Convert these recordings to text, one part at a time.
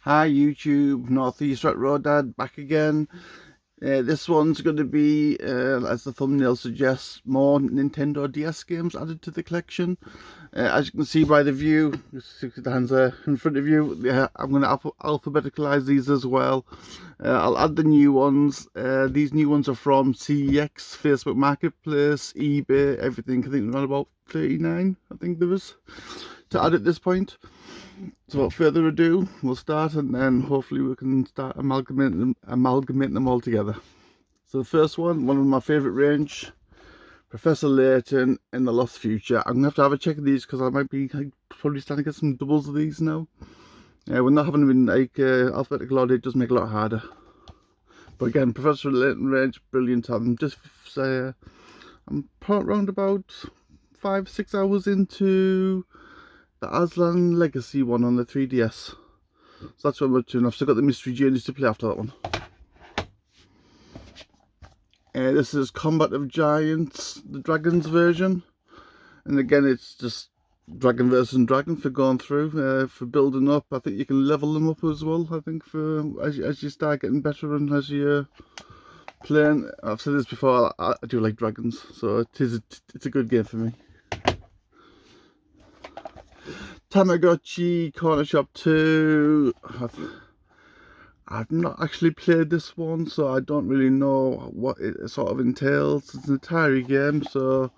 Hi YouTube, Northeast Retro Dad back again. This one's going to be, as the thumbnail suggests, more Nintendo DS games added to the collection. As you can see by the view, the hands are in front of you. Yeah, I'm going to alphabeticalize these as well. I'll add the new ones. These new ones are from CEX, Facebook Marketplace, eBay, everything. I think we're on about 39, I think there is, to add at this point. So without further ado, we'll start and then hopefully we can start amalgamating them all together. So the first one of my favourite range, Professor Layton in the Lost Future. I'm going to have a check of these because I might be probably starting to get some doubles of these now. When not having them in alphabetical order, it does make it a lot harder. But again, Professor Layton range, brilliant. I'm just I'm around about 5-6 hours into the Aslan Legacy one on the 3DS. So that's what I'm up to, and I've still got the Mystery Journeys to play after that one. This is Combat of Giants, the Dragons version. And again, it's just Dragon versus Dragon for going through, for building up. I think you can level them up as well, I think, for as you start getting better and as you're playing. I've said this before, I do like dragons, so it's a good game for me. Tamagotchi Corner Shop 2. I've not actually played this one, so I don't really know what it sort of entails. It's an Atari game, so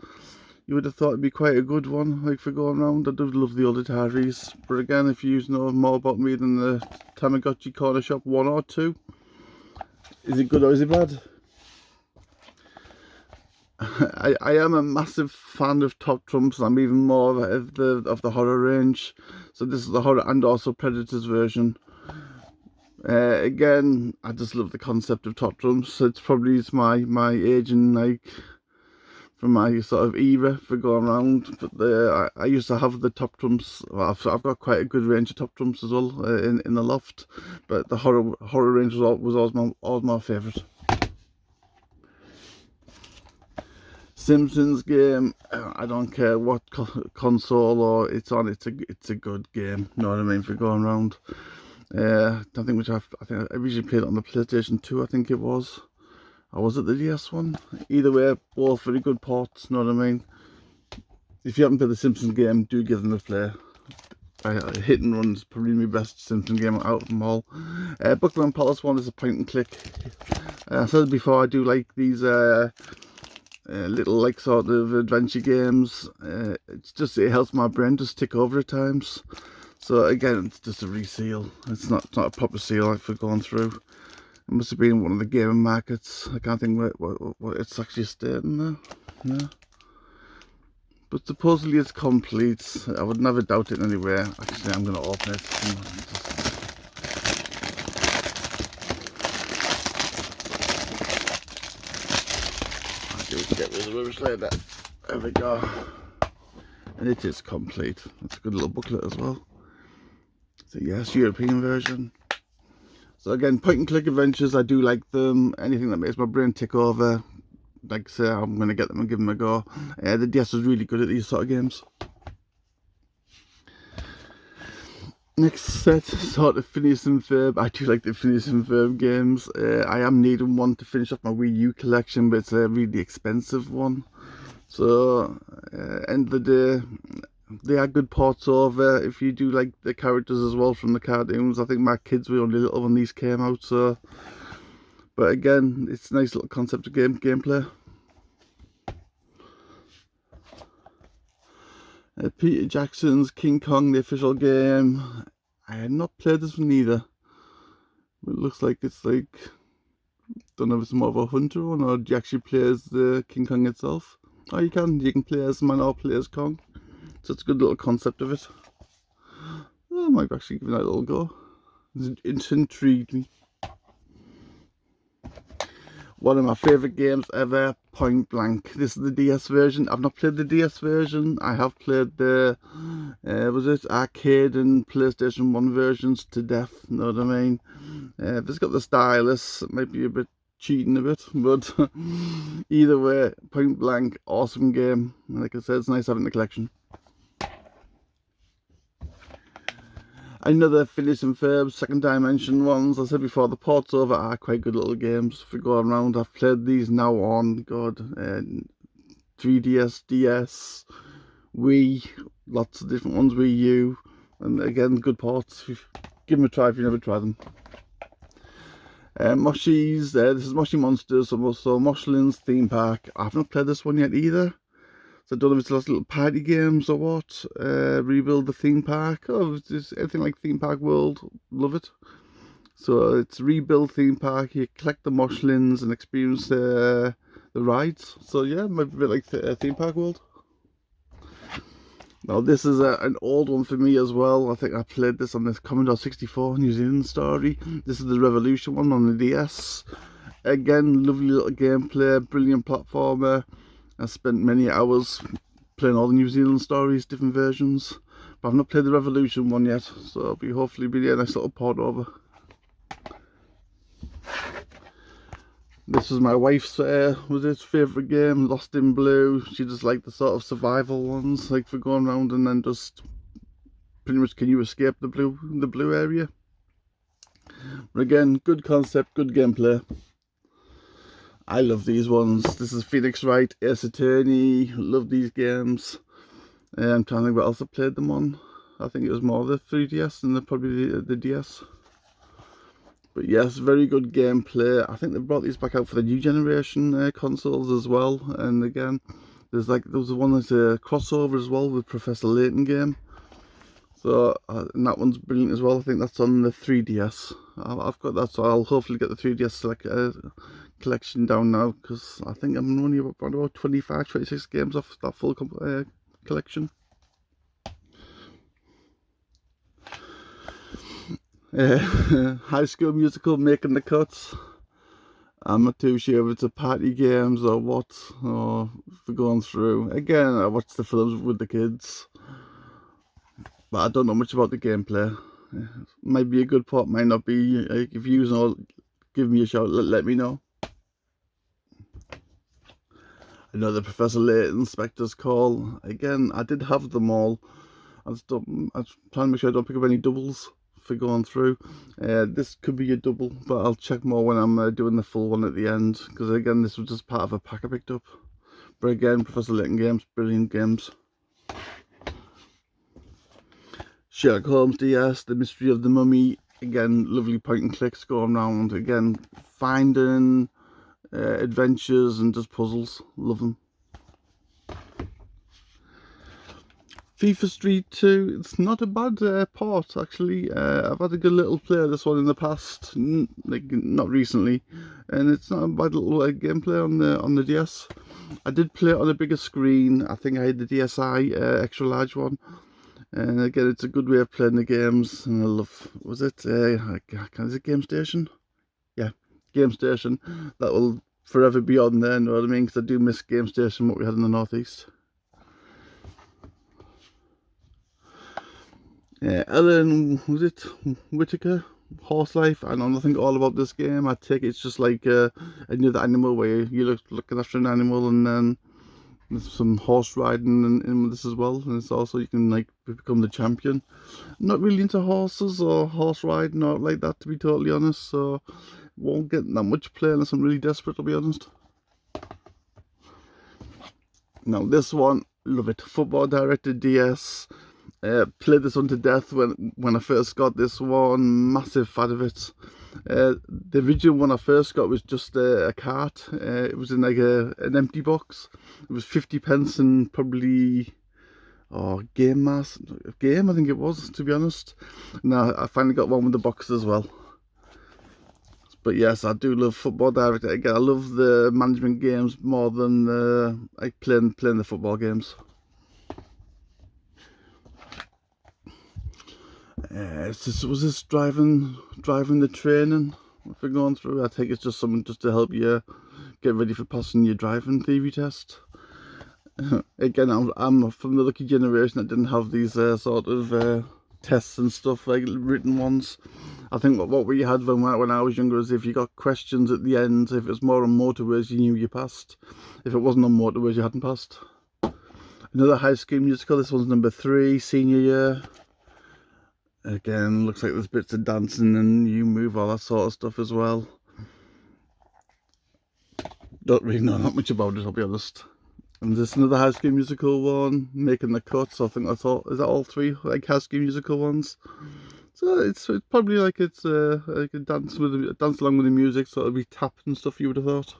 you would have thought it'd be quite a good one, like for going around. I do love the old Ataris, but again, if you know more about me than the Tamagotchi Corner Shop 1 or 2, is it good or is it bad? I am a massive fan of Top Trumps. I'm even more of the horror range. So this is the horror and also Predators version. Again, I just love the concept of Top Trumps. It's probably my age and like from my sort of era for going around. But I used to have the Top Trumps. Well, I've got quite a good range of Top Trumps as well in the loft. But the horror range was always my favourite. Simpsons game, I don't care what console or it's on, it's a good game, you know what I mean, for going around. I think I originally played it on the PlayStation 2, I think it was. Or was it the DS one? Either way, both very good ports, you know what I mean. If you haven't played the Simpsons game, do give them a play. Hit and Run is probably my best Simpsons game out of them all. Buckingham Palace one is a point and click. I said before, I do like these little like sort of adventure games. It helps my brain just tick over at times. So again, it's just a reseal. It's not a proper seal like for going through. It must have been one of the gaming markets. I can't think what it's actually stating there. Yeah. But supposedly it's complete. I would never doubt it anywhere. Actually, I'm going to open it. Get rid of the rubbish like that. There we go. And it is complete. That's a good little booklet as well. So yes, European version. So again, point and click adventures, I do like them. Anything that makes my brain tick over, like I say, I'm going to get them and give them a go. The DS was really good at these sort of games. Next set, sort of Phineas and Ferb. I do like the Phineas and Ferb games. I am needing one to finish off my Wii U collection, but it's a really expensive one. So, end of the day, they are good ports over. If you do like the characters as well from the cartoons, I think my kids were only little when these came out. So, but again, it's a nice little concept of gameplay. Peter Jackson's King Kong, the official game. I had not played this one either. It looks like it's like, don't know if it's more of a hunter one or do you actually play as the King Kong itself? Oh, you can play as man or play as Kong. So it's a good little concept of it. Oh, I might actually give that a little go. It's intrigued me. One of my favourite games ever, Point Blank. This is the DS version. I've not played the DS version. I have played the, was it arcade and PlayStation 1 versions to death, you know what I mean? If it's got the stylus, it might be a bit cheating a bit, but either way, Point Blank, awesome game. Like I said, it's nice having the collection. Another Phineas and Ferb second dimension ones. I said before, the ports over are quite good little games for going around. I've played these now on, God, 3DS, DS, Wii, lots of different ones, Wii U, and again, good ports. Give them a try if you never tried them. Moshi's, this is Moshi Monsters, so Moshlin's Theme Park. I haven't played this one yet either. So I don't know if it's lots of little party games or what. Rebuild the theme park. Oh, if it's anything like Theme Park World, love it. So it's rebuild theme park. You collect the Moshlins and experience the rides. So yeah, might be a bit like Theme Park World. Now this is an old one for me as well. I think I played this on this Commodore 64 New Zealand story. This is the Revolution one on the DS. Again, lovely little gameplay, brilliant platformer. I spent many hours playing all the New Zealand stories, different versions, but I've not played the Revolution one yet, so it'll be hopefully be a nice little port over. This was my wife's favourite game, Lost in Blue. She just liked the sort of survival ones, like for going around and then just pretty much can you escape the blue area. But again, good concept, good gameplay. I love these ones. This is Phoenix Wright, Ace Attorney. Love these games. I'm trying to think what else I played them on. I think it was more the 3DS than probably the DS. But yes, very good gameplay. I think they've brought these back out for the new generation consoles as well. And again, there was one that's a crossover as well with Professor Layton game. So and that one's brilliant as well. I think that's on the 3DS. I've got that, so I'll hopefully get the 3DS collection down now, because I think I'm only about 25, 26 games off that full collection. High School Musical making the cuts. I'm not too sure if it's a party games or what, or for going through. Again, I watch the films with the kids, but I don't know much about the gameplay. Might be a good port, might not be. If you know, give me a shout, let me know. Another Professor Layton, Spectre's Call. Again, I did have them all. I'm trying to make sure I don't pick up any doubles for going through. This could be a double, but I'll check more when I'm doing the full one at the end, because again, this was just part of a pack I picked up. But again, Professor Layton games, brilliant games. Sherlock Holmes DS, The Mystery of the Mummy. Again, lovely point and clicks going around. Again, finding adventures and just puzzles. Love them. FIFA Street 2, it's not a bad port actually. I've had a good little play of this one in the past, like not recently, and it's not a bad little gameplay on the DS. I did play it on a bigger screen. I think I had the DSi extra large one, and again, it's a good way of playing the games. And I love, was it is it Game Station? Yeah, Game Station. That will forever be on there, you know what I mean? Because I do miss Game Station, what we had in the Northeast. Ellen, was it Whitaker? Horse Life. I know nothing all about this game. I take it's just like another animal where you're looking after an animal, and then there's some horse riding in this as well. And it's also you can like become the champion. I'm not really into horses or horse riding or like that, to be totally honest. So won't get that much play unless I'm really desperate, to be honest. Now this one, love it. Football Director DS. Played this one to death when I first got this one. Massive fan of it. The original one I first got was just a cart. It was in like an empty box. It was 50p and probably game I think it was, to be honest. Now I finally got one with the box as well. But yes, I do love Football Director. Again, I love the management games more than playing the football games. Was this driving the training for going through? I think it's just something just to help you get ready for passing your driving theory test. Again, I'm from the lucky generation that didn't have these sort of tests and stuff, like written ones. I think what we had when I was younger is if you got questions at the end, if it was more on motorways, you knew you passed. If it wasn't on motorways, you hadn't passed. Another High School Musical. This one's number 3, senior year. Again, looks like there's bits of dancing and you move, all that sort of stuff as well. Don't really know that much about it, I'll be honest. And there's another High School Musical one, Making the Cut. So I think that's all. Is that all three like High School Musical ones? So it's probably like it's like a dance along with the music, so it'll be tapped and stuff. You would have thought.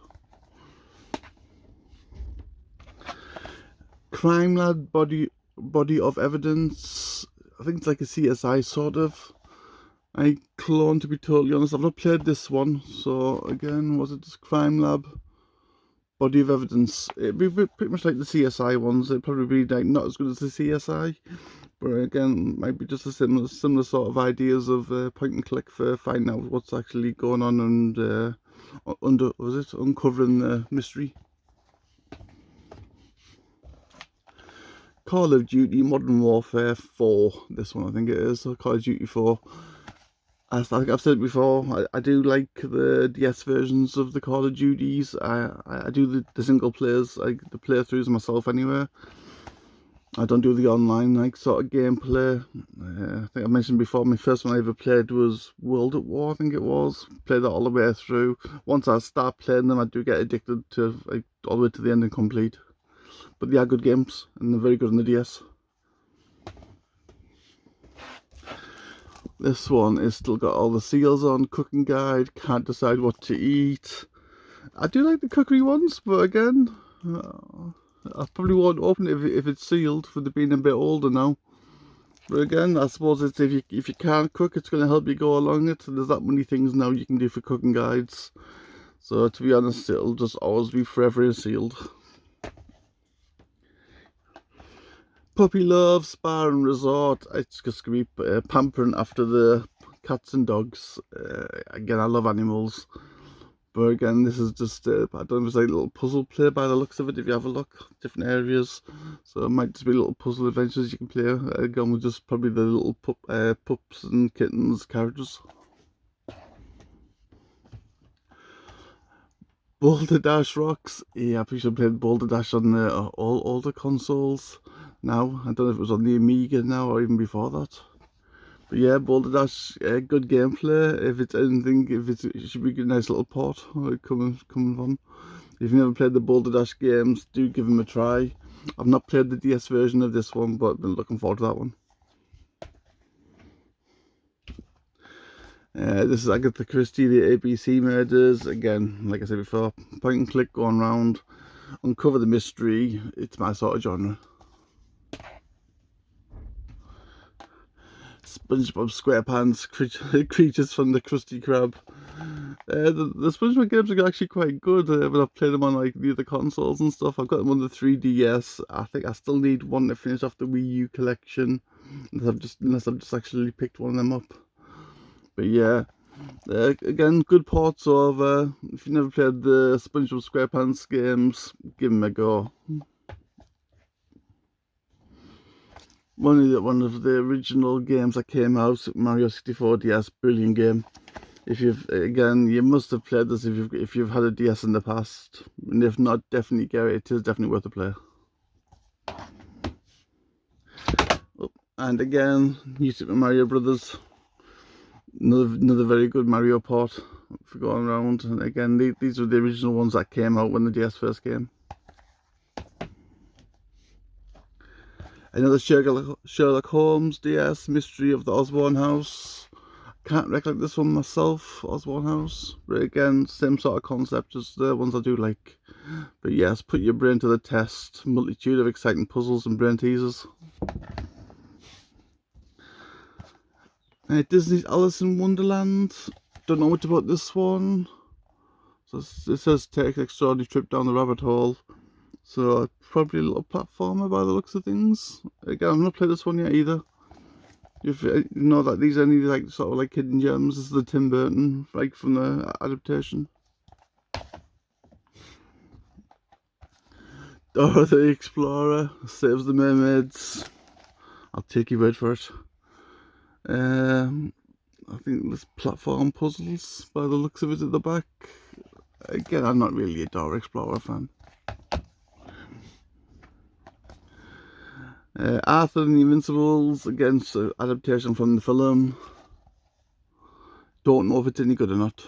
Crime Lab Body of Evidence. I think it's like a CSI sort of. I clone, to be totally honest. I've not played this one, so again, was it just Crime Lab Body of Evidence? It'd be pretty much like the CSI ones. It'd probably be like not as good as the CSI, but again, might be just a similar sort of ideas of point and click for finding out what's actually going on and uncovering the mystery. Call of Duty Modern Warfare 4. This one, I think it is. Call of Duty 4. I think I've said it before, I do like the DS versions of the Call of Duties. I do the single players, like the playthroughs myself anyway. I don't do the online like sort of gameplay. I think I mentioned before, my first one I ever played was World at War, I think it was. Played that all the way through. Once I start playing them, I do get addicted to like all the way to the end and complete. But they are good games, and they're very good on the DS. This one is still got all the seals on, cooking guide, can't decide what to eat. I do like the cookery ones, but again, I probably won't open it if it's sealed, for the being a bit older now. But again, I suppose it's if you can't cook, it's going to help you go along it. There's that many things now you can do for cooking guides. So to be honest, it'll just always be forever sealed. Puppy Love Spa and Resort. It's just going to be pampering after the cats and dogs. Again, I love animals. But again, this is just, I don't know if it's like a little puzzle play by the looks of it, if you have a look, different areas. So it might just be little puzzle adventures you can play. Again, with just probably the little pups and kittens characters. Boulder Dash rocks. Yeah, I pretty sure I played Boulder Dash on the all older consoles now. I don't know if it was on the Amiga now or even before that. But yeah, Boulder Dash, good gameplay. If it's anything, it should be a nice little port coming from. If you've never played the Boulder Dash games, do give them a try. I've not played the DS version of this one, but I've been looking forward to that one. This is Agatha Christie, the ABC murders. Again, like I said before, point and click, going around, uncover the mystery. It's my sort of genre. SpongeBob SquarePants, creatures from the Krusty Krab. The SpongeBob games are actually quite good when I've played them on like the other consoles and stuff. I've got them on the 3DS. I think I still need one to finish off the Wii U collection, unless I've just actually picked one of them up. But yeah, again, good ports over. If you've never played the SpongeBob SquarePants games, give them a go. One of the original games that came out, Super Mario 64 DS, brilliant game. If you must have played this if you've had a DS in the past, and if not, definitely get it. It is definitely worth a play. Oh, and again, New Super Mario Brothers, another very good Mario port for going around. And again, these are the original ones that came out when the DS first came. Another Sherlock Holmes DS, Mystery of the Osborne House. Can't recollect this one myself, Osborne House. But again, same sort of concept as the ones I do like. But yes, put your brain to the test. Multitude of exciting puzzles and brain teasers. Disney's Alice in Wonderland. Don't know much about this one. So it says take an extraordinary trip down the rabbit hole. So probably a little platformer by the looks of things. Again, I've not played this one yet either. If you know that these are only like sort of like hidden gems. This is the Tim Burton, like from the adaptation. Dora the Explorer saves the mermaids. I'll take your word for it. I think there's platform puzzles by the looks of it at the back. Again, I'm not really a Dora Explorer fan. Arthur and the Invincibles, again, so adaptation from the film. Don't know if it's any good or not.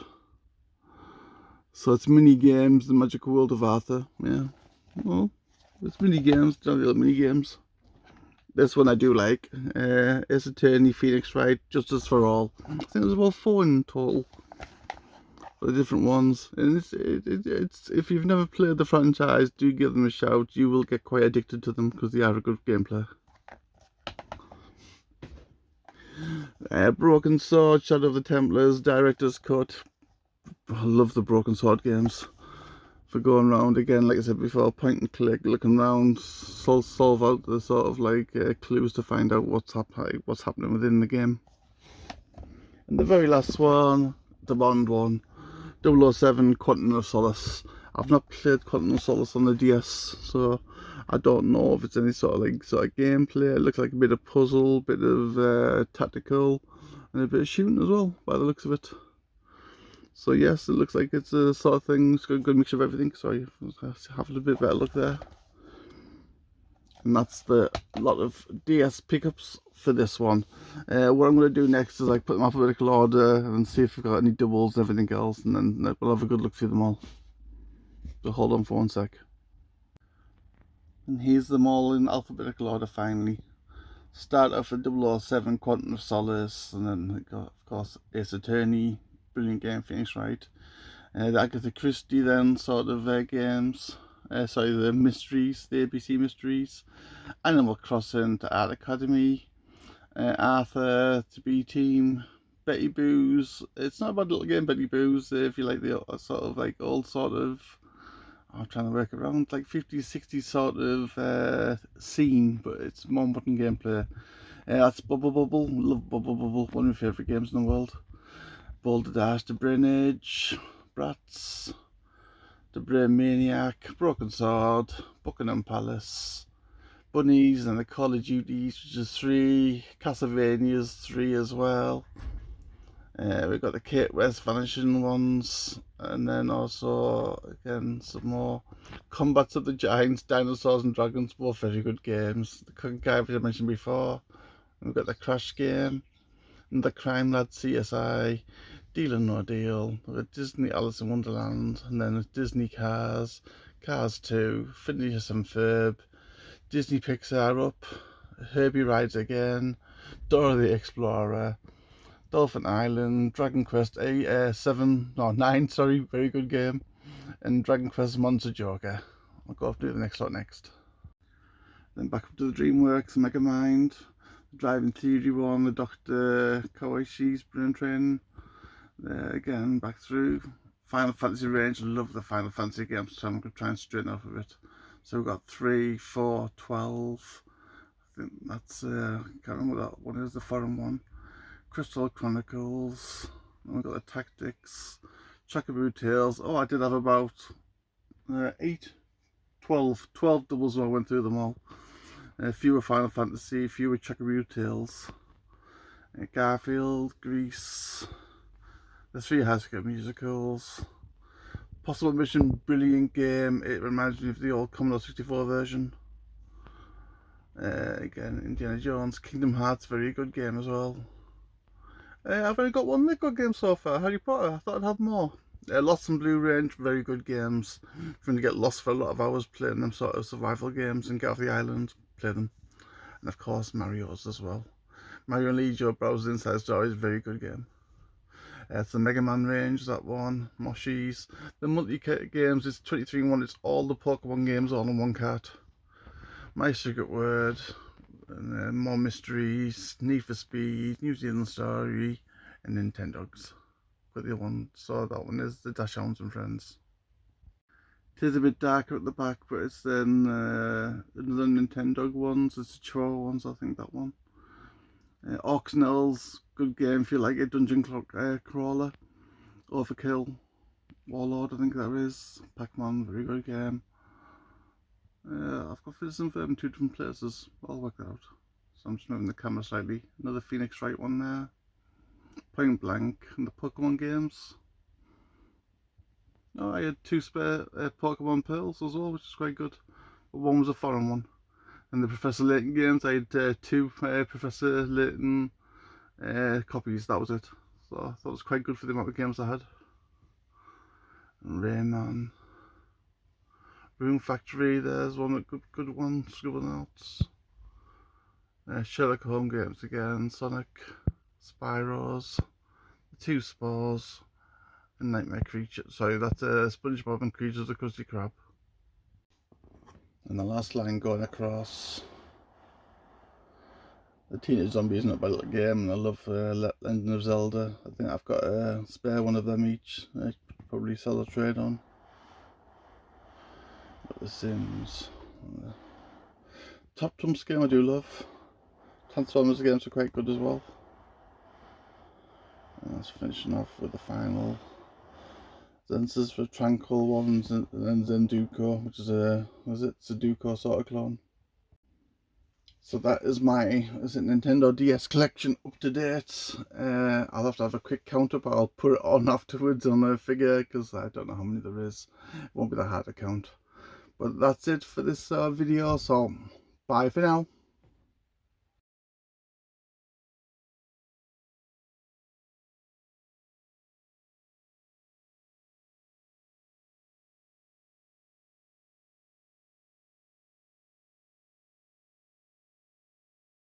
So it's mini games, the magical world of Arthur. Yeah, well, it's mini games, real mini games. This one I do like. Ace Attorney, Phoenix Wright, Justice for All. I think there's about 4 in total for the different ones. And it's if you've never played the franchise, do give them a shout. You will get quite addicted to them because they are a good gameplay. Broken Sword, Shadow of the Templars, Director's Cut. I love the Broken Sword games. For going around again, like I said before, point and click, looking around, solve out the sort of like clues to find out what's happening within the game. And the very last one, the Bond one, 007 Quantum of Solace. I've not played Quantum of Solace on the DS, so I don't know if it's any sort of gameplay. It looks like a bit of puzzle, bit of tactical, and a bit of shooting as well, by the looks of it. So yes, it looks like it's a sort of thing. It's got a good mixture of everything. Sorry, having a bit better look there. And that's the lot of DS pickups for this one. What I'm going to do next is put them in alphabetical order and see if we've got any doubles and everything else, and then we'll have a good look through them all. So hold on for one sec. And here's them all in alphabetical order finally. Start off with 007 Quantum of Solace, and then we got, of course, Ace Attorney, brilliant game, Phoenix Wright. The Agatha Christie then sort of games. The mysteries, the ABC mysteries. Animal Crossing to Art Academy. Arthur to B Team. Betty Boos. It's not a bad little game, Betty Boos, if you like the sort of old sort of, I'm trying to work around, 50s, 60s sort of scene, but it's more modern gameplay. That's Bubble Bubble. Love Bubble Bubble, one of my favourite games in the world. Boulder Dash, The Brain Age, Bratz, The Brain Maniac, Broken Sword, Buckingham Palace, Bunnies, and the Call of Duties, which is 3, Castlevania's 3 as well. We've got the Kate West Vanishing ones, and then also, again, some more Combats of the Giants, Dinosaurs and Dragons, both very good games. The Conquer, I mentioned before. And we've got the Crash game, and the Crime Lad CSI, Deal or No Deal, we've got Disney Alice in Wonderland, and then Disney Cars, Cars 2, Phineas and Ferb, Disney Pixar Up, Herbie Rides Again, Dora the Explorer, Dolphin Island, Dragon Quest 9, sorry, very good game, and Dragon Quest Monster Joker. I'll go off to the next lot next. Then back up to the DreamWorks, Megamind, Driving Theory 1, the Dr. Kawaishi's Brain Training. Again, back through Final Fantasy range. I love the Final Fantasy games, so I'm going to try and straighten off a bit. So we've got 3, 4, 12. I think that's, I can't remember what that one is, the foreign one. Crystal Chronicles. And we've got the Tactics. Chocobo Tales. Oh, I did have about 12 doubles when I went through them all. Fewer Final Fantasy, fewer Chocobo Tales. Garfield, Grease. The 3 High School Musicals. Possible Mission, brilliant game. It reminds me of the old Commodore 64 version. Again, Indiana Jones, Kingdom Hearts, very good game as well. I've only got one Lego game so far, Harry Potter. I thought I'd have more. Lost and Blue Range, very good games. If you're going to get lost for a lot of hours playing them sort of survival games and get off the island, play them. And of course, Mario's as well. Mario and Luigi Bowser's Inside Story is a very good game. It's the Mega Man range, that one. Moshi's. The multi-games is 23 in 1. It's all the Pokemon games all in one cart. My Secret Word. And more mysteries. Need for Speed. New Zealand Story. And Nintendogs. But the other one, so that one is the Dash Hounds and Friends. It is a bit darker at the back, but it's then another Nintendog ones. It's the Chihuahua ones, I think, that one. Orknell's good game if you like a dungeon crawler. Overkill, Warlord, I think that is. Pac-Man, very good game. I've got Citizen Firm in 2 different places. I'll work that out. So I'm just moving the camera slightly. Another Phoenix Wright one there. Point Blank and the Pokemon games. Oh, I had 2 spare Pokemon Pearls as well, which is quite good. But one was a foreign one. And the Professor Layton games, I had 2 Professor Layton copies, that was it. So I thought it was quite good for the amount of games I had. And Rayman. Room Factory, there's one good one, Scribblenauts. Sherlock Holmes games again, Sonic, Spyros, The Two Spores, and Nightmare Creatures. Sorry, that's SpongeBob and Creatures of Krusty Krab. And the last line going across. The Teenage Zombie is not a bad little game, and I love Legend of Zelda. I think I've got a spare one of them each. I could probably sell a trade on. But The Sims. Top Trumps game I do love. Transformers games are quite good as well. And that's finishing off with the final. Zensis for Tranquil ones, and then Zenduko, which is a, was it Sudoku sort of clone. So that is my Nintendo DS collection up to date. I'll have to have a quick count up. I'll put it on afterwards on a figure because I don't know how many there is. It won't be that hard to count. But that's it for this video. So bye for now.